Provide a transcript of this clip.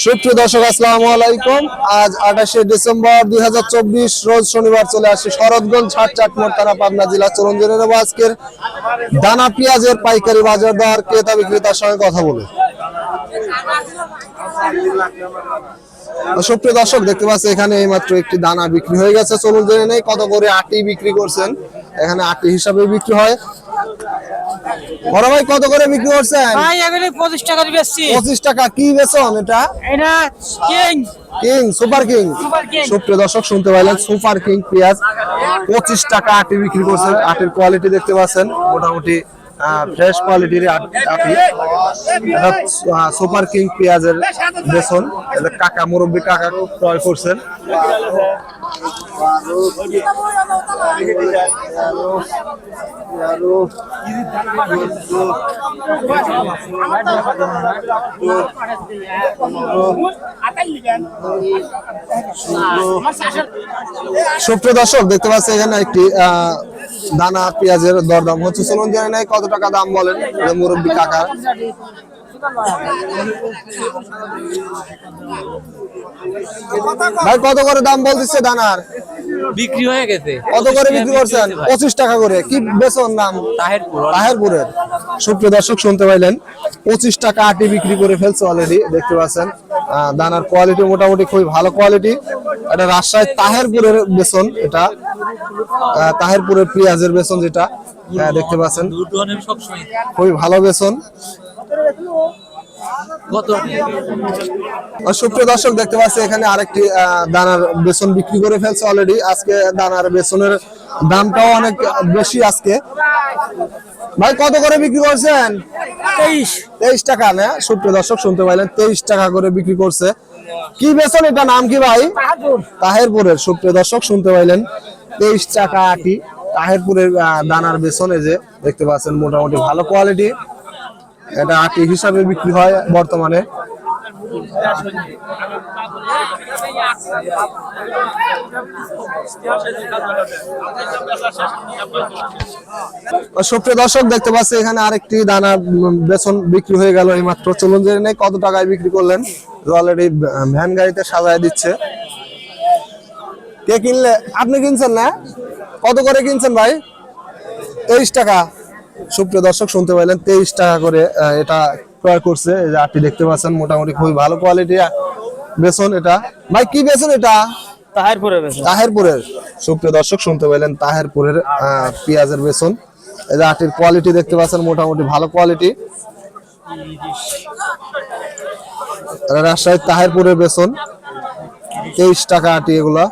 সুপ্রিয় দর্শক, আসসালামু আলাইকুম। আজ 28শে ডিসেম্বর 2024 রোজ শনিবার চলে আসছে শরৎগঞ্জ হাট চাটমোড় থানা পাবনা জেলা। চলুন জেনে নেব আজকের দানা পেঁয়াজের পাইকারি বাজার দর, ক্রেতা বিক্রেতার সঙ্গে কথা বলে। সুপ্রিয় দর্শক, দেখতে পাচ্ছি এখানে এইমাত্র একটি দানা বিক্রি হয়ে গেছে। চলুন জেনে নেই কত করে আটি বিক্রি করছেন। এখানে আটি হিসাবে বিক্রি হয়। বড় ভাই, কত করে বিক্রি করছেন? ভাই এগুলো 25 টাকা বেচছি। 25 টাকা। কি বেচন এটা? এটা কিং সুপার কিং। সুপ্রিয় দর্শক, শুনতে পাইলেন, সুপার কিং পেঁয়াজ 25 টাকা আটি বিক্রি করছেন। আটির কোয়ালিটি দেখতে পাচ্ছেন, মোটামুটি ফ্রেশ কোয়ালিটির আটি। এটা সুপার কিং পেঁয়াজের বেসন। এটা কাকা, মুরব্বী কাকা ক্রয় করছেন। সুপ্রিয় দর্শক, দেখতে পাচ্ছি এখানে একটি দানা পেঁয়াজের দরদাম হচ্ছে। চলুন জেনে নেই কত টাকা দাম বলেন মুরব্বী কাকা। ভাই, কত করে দাম বলতেছে দানার? বিক্রি হয়ে গেছে। কত করে বিক্রি করছেন? 25 টাকা করে। কি বেচন নাম? তাহেরপুরের। সুপ্রিয় দর্শক, শুনতে পাইলেন, 25 টাকা আটি বিক্রি করে ফেলছে অলরেডি। দেখতে পাচ্ছেন দানার কোয়ালিটি মোটামুটি খুবই ভালো কোয়ালিটি। এটা রাজশাহী তাহেরপুরের বেসন। এটা তাহেরপুরের পেঁয়াজের বেসন, যেটা দেখতে পাচ্ছেন খুবই ভালো বেসন। সুপ্রিয় দর্শক, দেখতে পাচ্ছি এখানে আরেকটি দানার বেসন বিক্রি করে ফেলছে অলরেডি। আজকে দানার বেসনের দামটাও অনেক বেশি আজকে। ভাই, কত করে বিক্রি করছেন? 23 টাকা না? সুপ্রিয় দর্শক, শুনতে পাইলেন, 23 টাকা করে বিক্রি করছে। কি বেসন এটা? নাম কি ভাই? তাহেরপুরের। সুপ্রিয় দর্শক, শুনতে পাইলেন, 23 টাকা আটি তাহেরপুরের দানার বেসন। এই যে দেখতে পাচ্ছেন, মোটামুটি ভালো কোয়ালিটি। এটা আটি হিসাবে বিক্রি হয় বর্তমানে। সুপ্রিয় দর্শক, দেখতে পাচ্ছি এখানে আরেকটি দানা বেসন বিক্রি হয়ে গেল এইমাত্র। চলুন জেনে নেই কত টাকায় বিক্রি করলেন। অলরেডি ভ্যান গাড়িতে সাজায় দিচ্ছে। কে কিনলে? আপনি কিনছেন না? কত করে কিনছেন ভাই? 23 টাকা। সুপ্রিয় দর্শক, শুনতে পাইলেন, 23 টাকা করে এটা ক্রয় করছে। এই যে আটি দেখতে পাচ্ছেন, মোটামুটি খুবই ভালো কোয়ালিটি বেসন। এটা ভাই, কি বেসন এটা? তাহেরপুরের। সুপ্রিয় দর্শক, শুনতে পাইলেন, তাহেরপুরের পেঁয়াজের বেসন। এই যে আটির কোয়ালিটি দেখতে পাচ্ছেন, মোটামুটি ভালো কোয়ালিটি। রাজশাহী তাহেরপুরের বেসন, 23 টাকা আটি এগুলা।